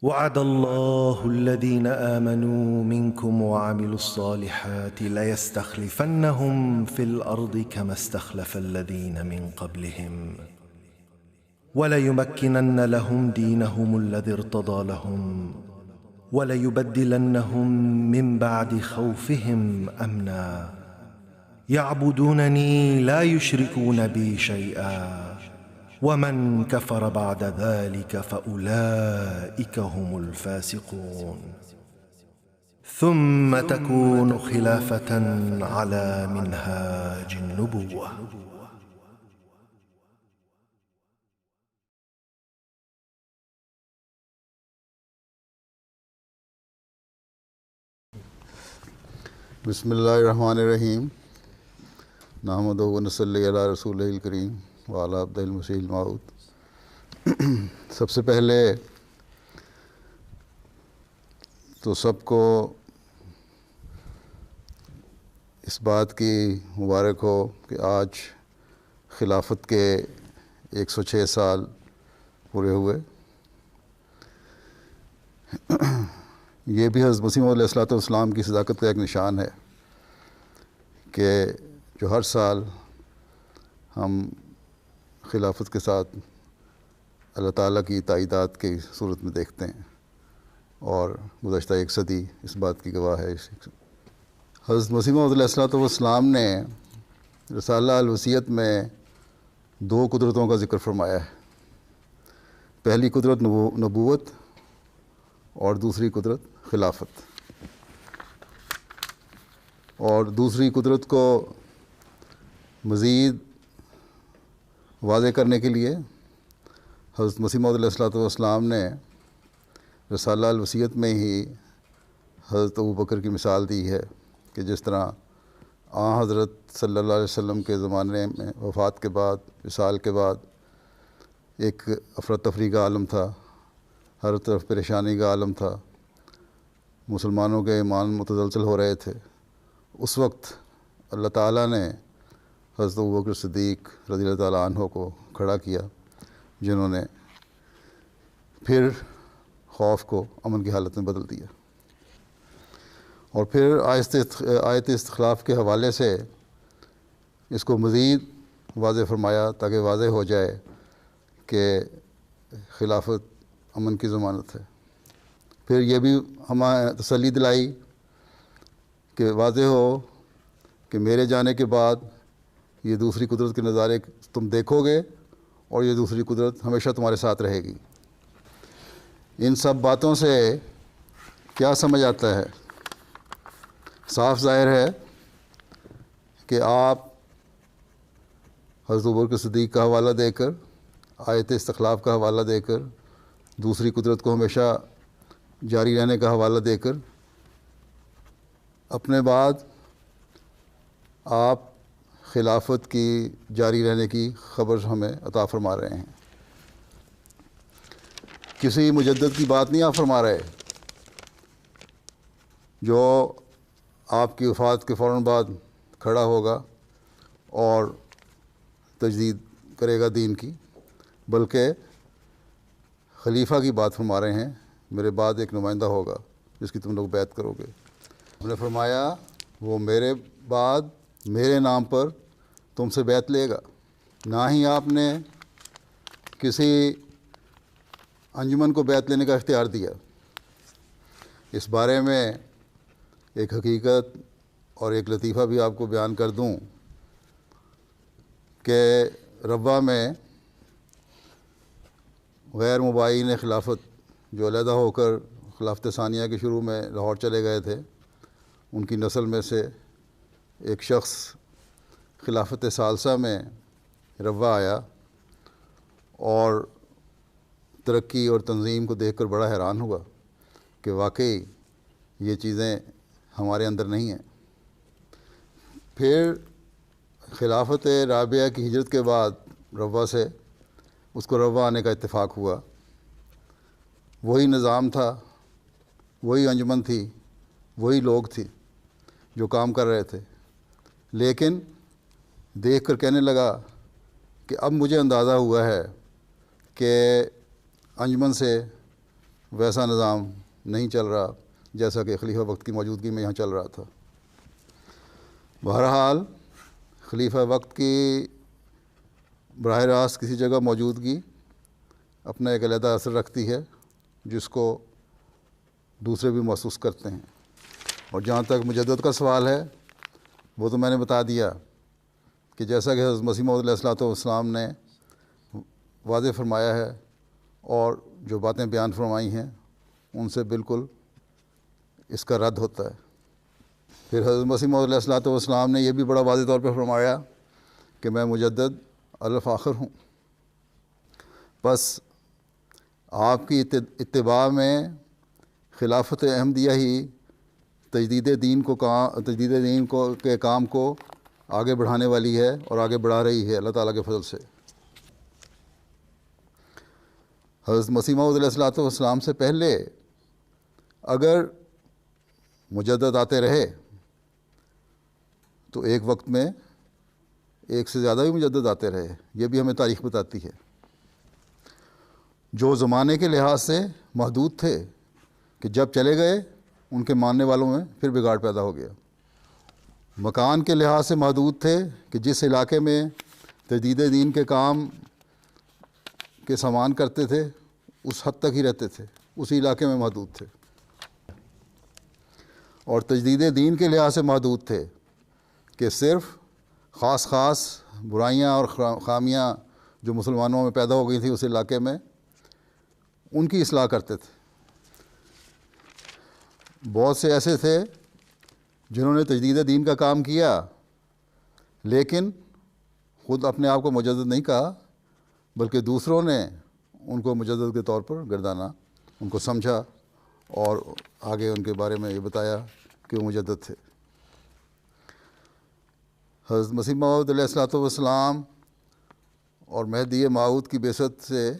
وعد الله الذين آمنوا منكم وعملوا الصالحات ليستخلفنهم في الأرض كما استخلف الذين من قبلهم وليمكنن لهم دينهم الذي ارتضى لهم وليبدلنهم من بعد خوفهم أمنا يعبدونني لا يشركون بي شيئا ومن كفر بعد ذلك فأولئك هم الفاسقون ثم تكون خلافة على منهاج النبوة. بسم اللہ الرحمن الرحیم نحمدہ و نصلی علی رسولہ الکریم وعلی عبدہ المسیح الموعود۔ سب سے پہلے تو سب کو اس بات کی مبارک ہو کہ آج خلافت کے 106 سال پورے ہوئے۔ یہ بھی حضرت مسیح موعود علیہ السلام کی صداقت کا ایک نشان ہے کہ جو ہر سال ہم خلافت کے ساتھ اللہ تعالیٰ کی تائیدات کی صورت میں دیکھتے ہیں، اور گزشتہ 1 صدی اس بات کی گواہ ہے۔ حضرت مسیح موعود علیہ السلام نے رسالہ الوصیت میں 2 قدرتوں کا ذکر فرمایا ہے۔ پہلی قدرت نبوت اور دوسری قدرت خلافت، اور دوسری قدرت کو مزید واضح کرنے کے لیے حضرت مسیح موعود علیہ السلام نے رسالہ الوصیت میں ہی حضرت ابوبکر کی مثال دی ہے کہ جس طرح حضرت صلی اللہ علیہ وسلم کے زمانے میں وفات کے بعد، وصال کے بعد ایک افراتفری کا عالم تھا، ہر طرف پریشانی کا عالم تھا، مسلمانوں کے ایمان متزلزل ہو رہے تھے۔ اس وقت اللہ تعالیٰ نے حضرت ابوبکر صدیق رضی اللہ تعالیٰ عنہ کو کھڑا کیا، جنہوں نے پھر خوف کو امن کی حالت میں بدل دیا، اور پھر آیت استخلاف کے حوالے سے اس کو مزید واضح فرمایا تاکہ واضح ہو جائے کہ خلافت امن کی ضمانت ہے۔ پھر یہ بھی ہمیں تسلی دلائی کہ واضح ہو کہ میرے جانے کے بعد یہ دوسری قدرت کے نظارے تم دیکھو گے، اور یہ دوسری قدرت ہمیشہ تمہارے ساتھ رہے گی۔ ان سب باتوں سے کیا سمجھ آتا ہے؟ صاف ظاہر ہے کہ آپ حضرت ابوبکر صدیق کا حوالہ دے کر، آیت استخلاف کا حوالہ دے کر، دوسری قدرت کو ہمیشہ جاری رہنے کا حوالہ دے کر، اپنے بعد آپ خلافت کی جاری رہنے کی خبر ہمیں عطا فرما رہے ہیں۔ کسی مجدد کی بات نہیں آپ فرما رہے جو آپ کی وفات کے فوراً بعد کھڑا ہوگا اور تجدید کرے گا دین کی، بلکہ خلیفہ کی بات فرما رہے ہیں۔ میرے بعد ایک نمائندہ ہوگا جس کی تم لوگ بیعت کرو گے۔ ہم نے فرمایا وہ میرے بعد میرے نام پر تم سے بیعت لے گا۔ نہ ہی آپ نے کسی انجمن کو بیعت لینے کا اختیار دیا۔ اس بارے میں ایک حقیقت اور ایک لطیفہ بھی آپ کو بیان کر دوں کہ ربوہ میں غیر مباین خلافت جو علیحدہ ہو کر خلافت ثانیہ کے شروع میں لاہور چلے گئے تھے، ان کی نسل میں سے ایک شخص خلافت ثالثہ میں ربوہ آیا، اور ترقی اور تنظیم کو دیکھ کر بڑا حیران ہوا کہ واقعی یہ چیزیں ہمارے اندر نہیں ہیں۔ پھر خلافت رابعہ کی ہجرت کے بعد ربوہ سے اس کو ربوہ آنے کا اتفاق ہوا۔ وہی نظام تھا، وہی انجمن تھی، وہی لوگ تھی جو کام کر رہے تھے، لیکن دیکھ کر کہنے لگا کہ اب مجھے اندازہ ہوا ہے کہ انجمن سے ویسا نظام نہیں چل رہا جیسا کہ خلیفہ وقت کی موجودگی میں یہاں چل رہا تھا۔ بہرحال خلیفہ وقت کی براہ راست کسی جگہ موجودگی اپنا ایک علیحدہ اثر رکھتی ہے جس کو دوسرے بھی محسوس کرتے ہیں۔ اور جہاں تک مجدد کا سوال ہے وہ تو میں نے بتا دیا کہ جیسا کہ حضرت مسیح موعود علیہ السلام نے واضح فرمایا ہے اور جو باتیں بیان فرمائی ہیں ان سے بالکل اس کا رد ہوتا ہے۔ پھر حضرت مسیح موعود علیہ السلام نے یہ بھی بڑا واضح طور پہ فرمایا کہ میں مجدد الفاخر ہوں، بس آپ کی اتباع میں خلافت احمدیہ ہی تجدید دین کے کام کو آگے بڑھانے والی ہے اور آگے بڑھا رہی ہے اللہ تعالیٰ کے فضل سے۔ حضرت مسیح موعود علیہ السلام سے پہلے اگر مجدد آتے رہے تو ایک وقت میں ایک سے زیادہ بھی مجدد آتے رہے، یہ بھی ہمیں تاریخ بتاتی ہے، جو زمانے کے لحاظ سے محدود تھے کہ جب چلے گئے ان کے ماننے والوں میں پھر بگاڑ پیدا ہو گیا، مکان کے لحاظ سے محدود تھے کہ جس علاقے میں تجدید دین کے کام کے سامان کرتے تھے اس حد تک ہی رہتے تھے، اسی علاقے میں محدود تھے، اور تجدید دین کے لحاظ سے محدود تھے کہ صرف خاص برائیاں اور خامیاں جو مسلمانوں میں پیدا ہو گئی تھیں اس علاقے میں ان کی اصلاح کرتے تھے۔ بہت سے ایسے تھے جنہوں نے تجدید دین کا کام کیا لیکن خود اپنے آپ کو مجدد نہیں کہا، بلکہ دوسروں نے ان کو مجدد کے طور پر گردانا، ان کو سمجھا اور آگے ان کے بارے میں یہ بتایا کہ وہ مجدد تھے۔ حضرت مسیح موعود علیہ السلام اور مہدی موعود کی بعثت سے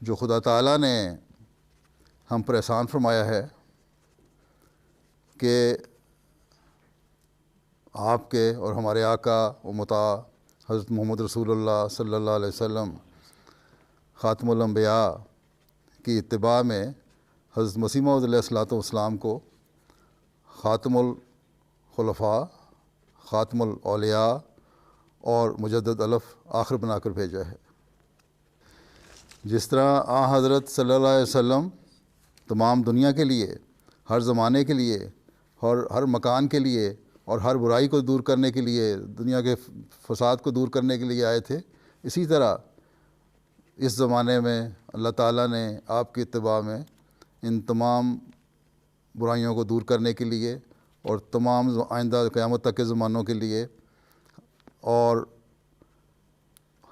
جو خدا تعالیٰ نے ہم پر احسان فرمایا ہے کہ آپ کے اور ہمارے آقا و مطاع حضرت محمد رسول اللہ صلی اللہ علیہ وسلم خاتم الانبیاء کی اتباع میں حضرت مسیح موعود علیہ السلام کو خاتم الخلفاء، خاتم الاولیاء اور مجدد الف آخر بنا کر بھیجا ہے۔ جس طرح حضرت صلی اللہ علیہ وسلم تمام دنیا کے لیے، ہر زمانے کے لیے اور ہر مکان کے لیے اور ہر برائی کو دور کرنے کے لیے، دنیا کے فساد کو دور کرنے کے لیے آئے تھے، اسی طرح اس زمانے میں اللہ تعالیٰ نے آپ کی اتباع میں ان تمام برائیوں کو دور کرنے کے لیے اور تمام آئندہ قیامت تک کے زمانوں کے لیے اور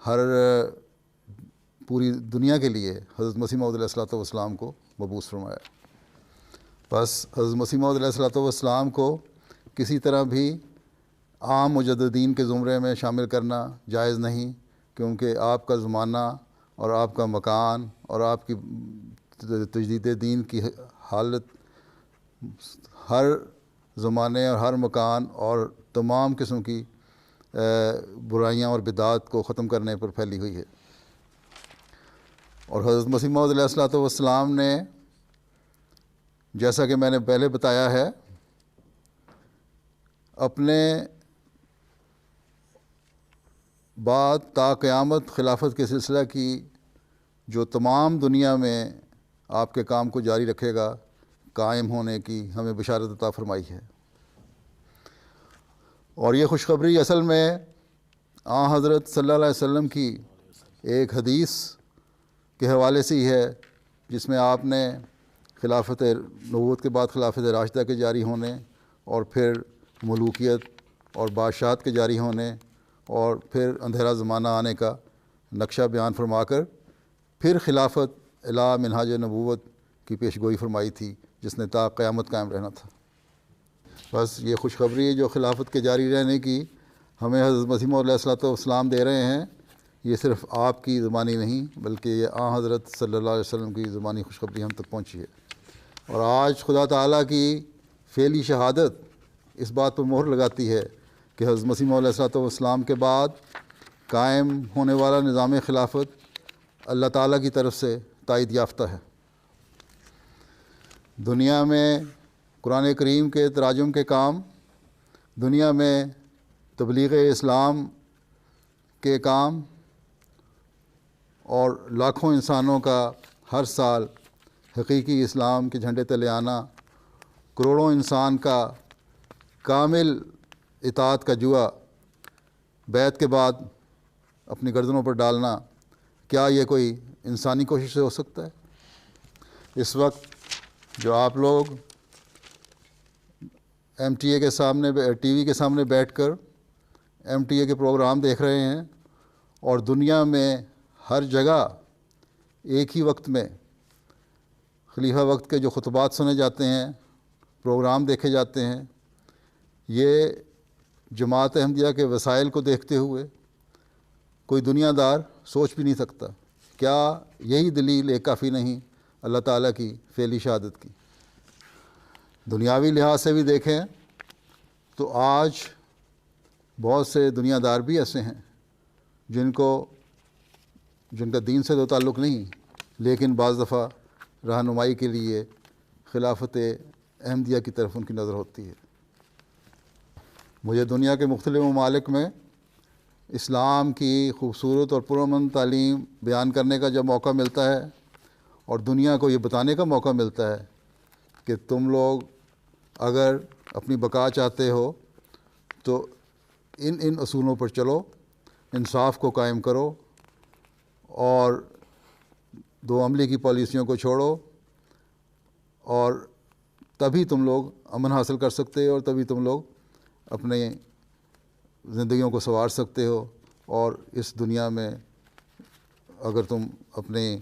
ہر پوری دنیا کے لیے حضرت مسیح موعود علیہ السلام کو مبعوث فرمایا۔ بس حضرت مسیح موعود علیہ السلام کو کسی طرح بھی عام مجددین کے زمرے میں شامل کرنا جائز نہیں، کیونکہ آپ کا زمانہ اور آپ کا مکان اور آپ کی تجدید دین کی حالت ہر زمانے اور ہر مکان اور تمام قسم کی برائیاں اور بدعات کو ختم کرنے پر پھیلی ہوئی ہے۔ اور حضرت مسیح موعود علیہ السلام نے جیسا کہ میں نے پہلے بتایا ہے اپنے بعد تا قیامت خلافت کے سلسلہ کی جو تمام دنیا میں آپ کے کام کو جاری رکھے گا قائم ہونے کی ہمیں بشارت عطا فرمائی ہے۔ اور یہ خوشخبری اصل میں حضرت صلی اللہ علیہ وسلم کی ایک حدیث کے حوالے سے ہی ہے جس میں آپ نے خلافت نبوت کے بعد خلافت راشدہ کے جاری ہونے اور پھر ملوکیت اور بادشاہت کے جاری ہونے اور پھر اندھیرا زمانہ آنے کا نقشہ بیان فرما کر پھر خلافت الی منہاج نبوت کی پیشگوئی فرمائی تھی جس نے تا قیامت قائم رہنا تھا۔ بس یہ خوشخبری جو خلافت کے جاری رہنے کی ہمیں حضرت مسیح موعود علیہ السلام دے رہے ہیں، یہ صرف آپ کی زبانی نہیں بلکہ یہ حضرت صلی اللہ علیہ وسلم کی زبانی خوشخبری ہم تک پہنچی ہے۔ اور آج خدا تعالیٰ کی فعلی شہادت اس بات پر مہر لگاتی ہے کہ حضرت مسیح موعود علیہ السلام کے بعد قائم ہونے والا نظام خلافت اللہ تعالیٰ کی طرف سے تائید یافتہ ہے۔ دنیا میں قرآن کریم کے تراجم کے کام، دنیا میں تبلیغ اسلام کے کام، اور لاکھوں انسانوں کا ہر سال حقیقی اسلام کے جھنڈے تلے آنا، کروڑوں انسان کا کامل اطاعت کا جوا بیعت کے بعد اپنی گردنوں پر ڈالنا، کیا یہ کوئی انسانی کوشش سے ہو سکتا ہے؟ اس وقت جو آپ لوگ ایم ٹی اے کے سامنے ٹی وی کے سامنے بیٹھ کر ایم ٹی اے کے پروگرام دیکھ رہے ہیں، اور دنیا میں ہر جگہ ایک ہی وقت میں خلیفہ وقت کے جو خطبات سنے جاتے ہیں، پروگرام دیکھے جاتے ہیں، یہ جماعت احمدیہ کے وسائل کو دیکھتے ہوئے کوئی دنیا دار سوچ بھی نہیں سکتا، کیا یہی دلیل ایک کافی نہیں اللہ تعالیٰ کی فعلی شہادت کی؟ دنیاوی لحاظ سے بھی دیکھیں تو آج بہت سے دنیا دار بھی ایسے ہیں جن کا دین سے تو تعلق نہیں، لیکن بعض دفعہ رہنمائی کے لیے خلافت احمدیہ کی طرف ان کی نظر ہوتی ہے۔ مجھے دنیا کے مختلف ممالک میں اسلام کی خوبصورت اور پرامن تعلیم بیان کرنے کا جب موقع ملتا ہے، اور دنیا کو یہ بتانے کا موقع ملتا ہے کہ تم لوگ اگر اپنی بقا چاہتے ہو تو ان اصولوں پر چلو، انصاف کو قائم کرو، اور دو عملی کی پالیسیوں کو چھوڑو، اور تبھی تم لوگ امن حاصل کر سکتے ہو، اور تبھی تم لوگ اپنے زندگیوں کو سنوار سکتے ہو، اور اس دنیا میں اگر تم اپنی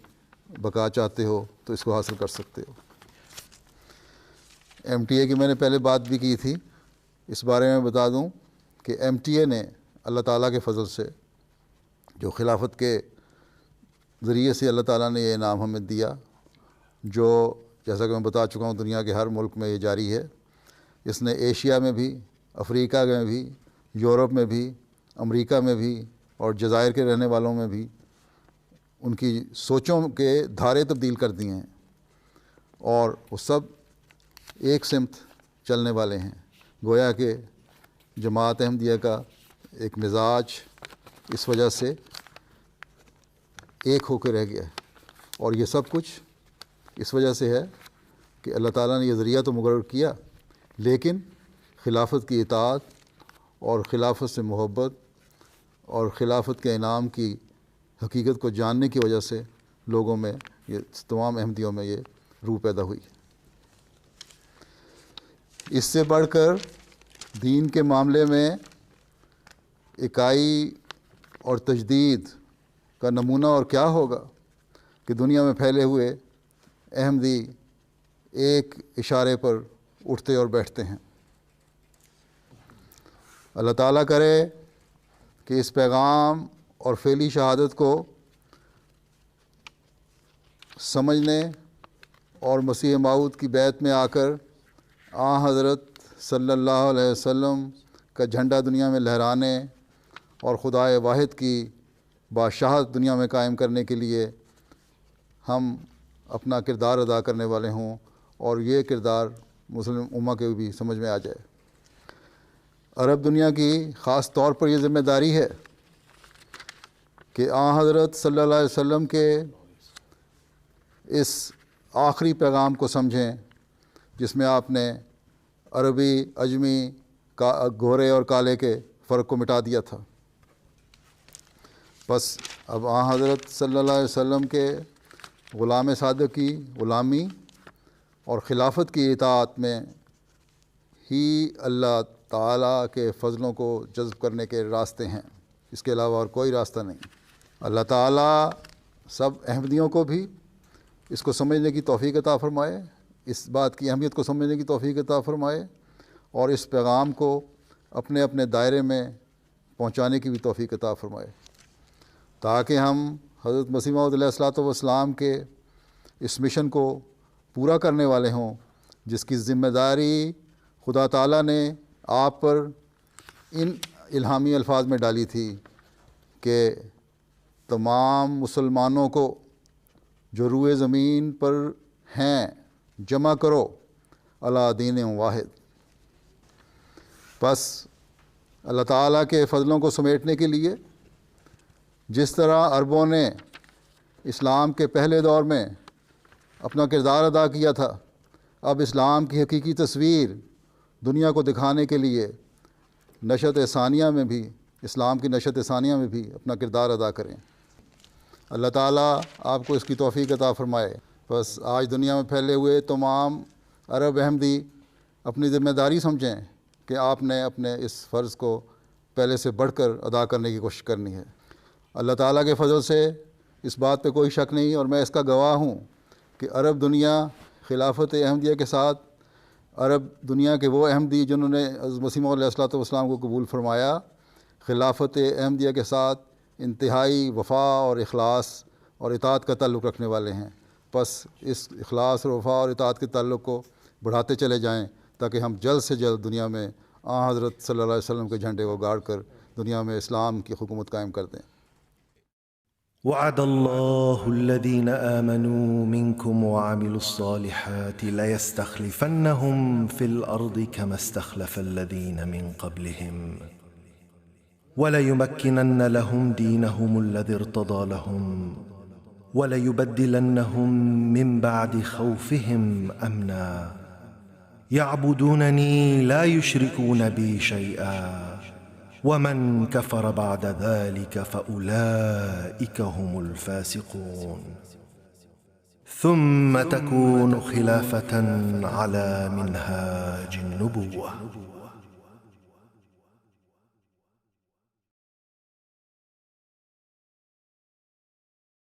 بقا چاہتے ہو تو اس کو حاصل کر سکتے ہو۔ ایم ٹی اے کی میں نے پہلے بات بھی کی تھی، اس بارے میں بتا دوں کہ ایم ٹی اے نے اللہ تعالیٰ کے فضل سے جو خلافت کے ذریعے سے اللہ تعالیٰ نے یہ انعام ہمیں دیا، جو جیسا کہ میں بتا چکا ہوں دنیا کے ہر ملک میں یہ جاری ہے، اس نے ایشیا میں بھی، افریقہ میں بھی، یورپ میں بھی، امریکہ میں بھی، اور جزائر کے رہنے والوں میں بھی ان کی سوچوں کے دھارے تبدیل کر دیے ہیں، اور وہ سب ایک سمت چلنے والے ہیں۔ گویا کہ جماعت احمدیہ کا ایک مزاج اس وجہ سے ایک ہو کے رہ گیا ہے، اور یہ سب کچھ اس وجہ سے ہے کہ اللہ تعالیٰ نے یہ ذریعہ تو مقرر کیا، لیکن خلافت کی اطاعت اور خلافت سے محبت اور خلافت کے انعام کی حقیقت کو جاننے کی وجہ سے لوگوں میں، یہ تمام احمدیوں میں یہ روح پیدا ہوئی۔ اس سے بڑھ کر دین کے معاملے میں اکائی اور تجدید کا نمونہ اور کیا ہوگا کہ دنیا میں پھیلے ہوئے احمدی ایک اشارے پر اٹھتے اور بیٹھتے ہیں۔ اللہ تعالیٰ کرے کہ اس پیغام اور فعلی شہادت کو سمجھنے اور مسیح موعود کی بیعت میں آ کر حضرت صلی اللہ علیہ وسلم کا جھنڈا دنیا میں لہرانے اور خدائے واحد کی بادشاہت دنیا میں قائم کرنے کے لیے ہم اپنا کردار ادا کرنے والے ہوں، اور یہ کردار مسلم امہ کے بھی سمجھ میں آ جائے۔ عرب دنیا کی خاص طور پر یہ ذمہ داری ہے کہ حضرت صلی اللہ علیہ وسلم کے اس آخری پیغام کو سمجھیں جس میں آپ نے عربی عجمی گورے اور کالے کے فرق کو مٹا دیا تھا۔ بس اب حضرت صلی اللہ علیہ وسلم کے غلام صادق کی غلامی اور خلافت کی اطاعت میں ہی اللہ تعالیٰ کے فضلوں کو جذب کرنے کے راستے ہیں، اس کے علاوہ اور کوئی راستہ نہیں۔ اللہ تعالیٰ سب احمدیوں کو بھی اس کو سمجھنے کی توفیق عطا فرمائے، اس بات کی اہمیت کو سمجھنے کی توفیق عطا فرمائے، اور اس پیغام کو اپنے اپنے دائرے میں پہنچانے کی بھی توفیق عطا فرمائے، تاکہ ہم حضرت مسیح موعود علیہ الصلوۃ والسلام کے اس مشن کو پورا کرنے والے ہوں، جس کی ذمہ داری خدا تعالیٰ نے آپ پر ان الہامی الفاظ میں ڈالی تھی کہ تمام مسلمانوں کو جو روئے زمین پر ہیں جمع کرو علی دین واحد۔ پس اللہ تعالیٰ کے فضلوں کو سمیٹنے کے لیے جس طرح عربوں نے اسلام کے پہلے دور میں اپنا کردار ادا کیا تھا، اب اسلام کی حقیقی تصویر دنیا کو دکھانے کے لیے نشت ثانیہ میں بھی، اسلام کی نشت ثانیہ میں بھی اپنا کردار ادا کریں۔ اللہ تعالیٰ آپ کو اس کی توفیق عطا فرمائے۔ بس آج دنیا میں پھیلے ہوئے تمام عرب احمدی اپنی ذمہ داری سمجھیں کہ آپ نے اپنے اس فرض کو پہلے سے بڑھ کر ادا کرنے کی کوشش کرنی ہے۔ اللہ تعالیٰ کے فضل سے اس بات پہ کوئی شک نہیں، اور میں اس کا گواہ ہوں کہ عرب دنیا خلافت احمدیہ کے ساتھ، عرب دنیا کے وہ احمدی جنہوں نے حضرت مسیح موعود علیہ الصلوۃ والسلام کو قبول فرمایا، خلافت احمدیہ کے ساتھ انتہائی وفا اور اخلاص اور اطاعت کا تعلق رکھنے والے ہیں۔ بس اس اخلاص اور وفا اور اطاعت کے تعلق کو بڑھاتے چلے جائیں تاکہ ہم جلد سے جلد دنیا میں حضرت صلی اللہ علیہ وسلم کے جھنڈے کو گاڑ کر دنیا میں اسلام کی حکومت قائم کر دیں۔ وعد الله الذين آمنوا منكم وعملوا الصالحات ليستخلفنهم في الأرض كما استخلف الذين من قبلهم وليمكنن لهم دينهم الذي ارتضى لهم وليبدلنهم من بعد خوفهم أمنا يعبدونني لا يشركون بي شيئا ومن كفر بعد ذلك فأولئك هم الفاسقون ثم تكون خلافة على منهاج النبوة